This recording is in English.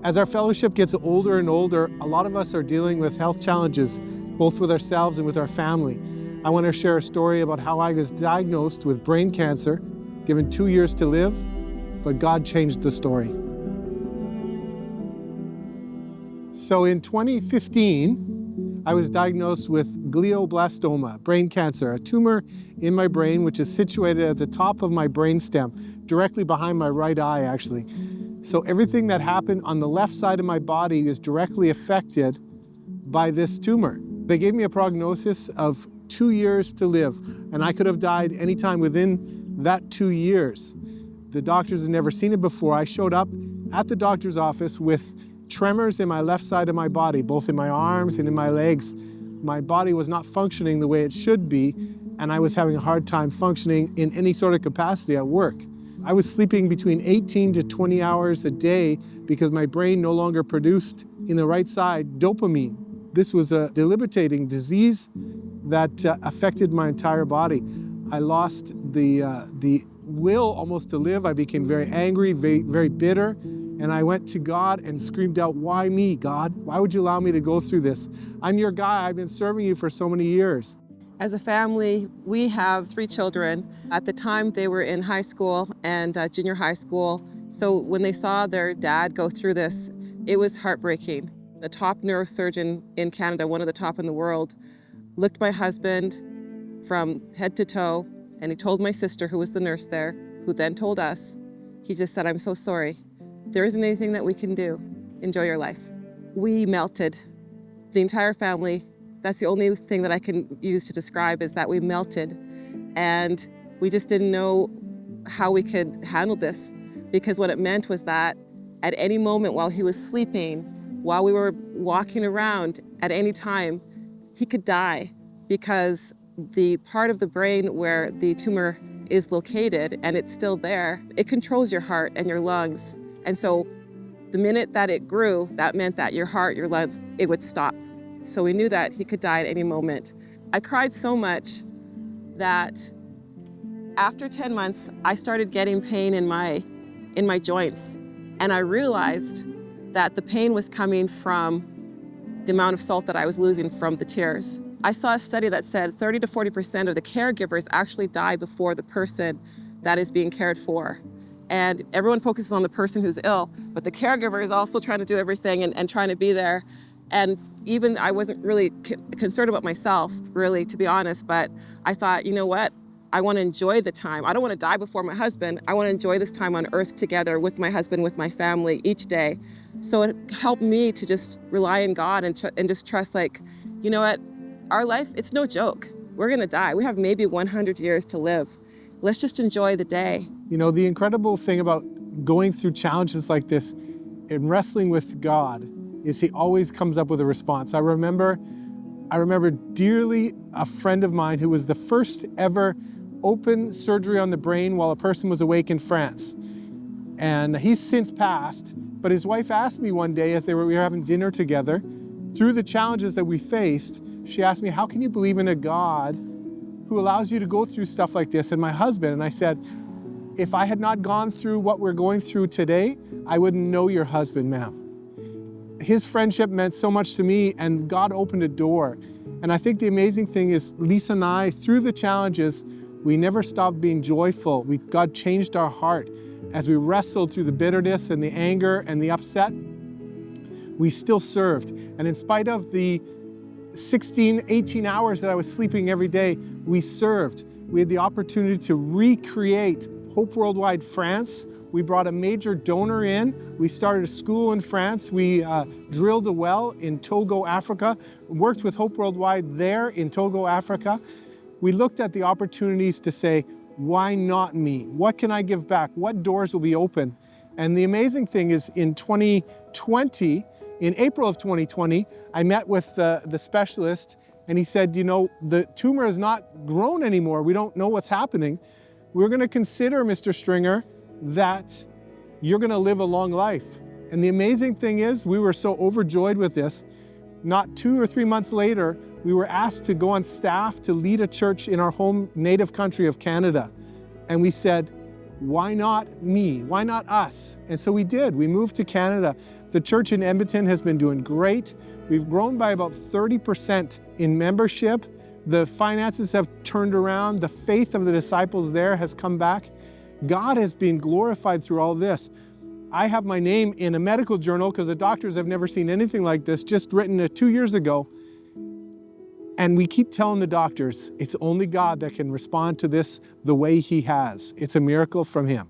As our fellowship gets older and older, a lot of us are dealing with health challenges, both with ourselves and with our family. I want to share a story about how I was diagnosed with brain cancer, given 2 years to live, but God changed the story. So in 2015, I was diagnosed with glioblastoma, brain cancer, a tumor in my brain which is situated at the top of my brainstem, directly behind my right eye actually. So everything that happened on the left side of my body is directly affected by this tumor. They gave me a prognosis of 2 years to live, and I could have died anytime within that 2 years. The doctors had never seen it before. I showed up at the doctor's office with tremors in my left side of my body, both in my arms and in my legs. My body was not functioning the way it should be, and I was having a hard time functioning in any sort of capacity at work. I was sleeping between 18 to 20 hours a day because my brain no longer produced, in the right side, dopamine. This was a debilitating disease that affected my entire body. I lost the will almost to live. I became very angry, very bitter, and I went to God and screamed out, "Why me, God? Why would you allow me to go through this? I'm your guy. I've been serving you for so many years." As a family, we have 3 children. At the time, they were in high school and junior high school. So when they saw their dad go through this, it was heartbreaking. The top neurosurgeon in Canada, one of the top in the world, looked my husband from head to toe, and he told my sister, who was the nurse there, who then told us, he just said, "I'm so sorry. There isn't anything that we can do. Enjoy your life." We melted. The entire family. That's the only thing that I can use to describe, is that we melted, and we just didn't know how we could handle this, because what it meant was that at any moment while he was sleeping, while we were walking around, at any time, he could die, because the part of the brain where the tumor is located, and it's still there, it controls your heart and your lungs. And so the minute that it grew, that meant that your heart, your lungs, it would stop. So we knew that he could die at any moment. I cried so much that after 10 months, I started getting pain in my joints. And I realized that the pain was coming from the amount of salt that I was losing from the tears. I saw a study that said 30 to 40% of the caregivers actually die before the person that is being cared for. And everyone focuses on the person who's ill, but the caregiver is also trying to do everything and trying to be there. And even I wasn't really concerned about myself, really, to be honest, but I thought, you know what? I want to enjoy the time. I don't want to die before my husband. I want to enjoy this time on earth together with my husband, with my family each day. So it helped me to just rely on God and just trust, like, you know what? Our life, it's no joke. We're going to die. We have maybe 100 years to live. Let's just enjoy the day. You know, the incredible thing about going through challenges like this and wrestling with God is he always comes up with a response. I remember dearly a friend of mine who was the first ever open surgery on the brain while a person was awake in France. And he's since passed, but his wife asked me one day as we were having dinner together, through the challenges that we faced, she asked me, "How can you believe in a God who allows you to go through stuff like this?" And my husband, and I said, "If I had not gone through what we're going through today, I wouldn't know your husband, ma'am." His friendship meant so much to me, and God opened a door. And I think the amazing thing is Lesa and I, through the challenges, we never stopped being joyful. God changed our heart. As we wrestled through the bitterness and the anger and the upset, we still served. And in spite of the 16, 18 hours that I was sleeping every day, we served. We had the opportunity to recreate Hope Worldwide France. We brought a major donor in. We started a school in France. We drilled a well in Togo, Africa, worked with Hope Worldwide there in Togo, Africa. We looked at the opportunities to say, why not me? What can I give back? What doors will be open? And the amazing thing is in 2020, in April of 2020, I met with the specialist, and he said, you know, the tumor has not grown anymore. We don't know what's happening. We're going to consider, Mr. Stringer, that you're going to live a long life. And the amazing thing is, we were so overjoyed with this, not 2 or 3 months later, we were asked to go on staff to lead a church in our home native country of Canada. And we said, why not me? Why not us? And so we did. We moved to Canada. The church in Edmonton has been doing great. We've grown by about 30% in membership. The finances have turned around. The faith of the disciples there has come back. God has been glorified through all this. I have my name in a medical journal because the doctors have never seen anything like this, just written 2 years ago. And we keep telling the doctors, it's only God that can respond to this the way He has. It's a miracle from Him.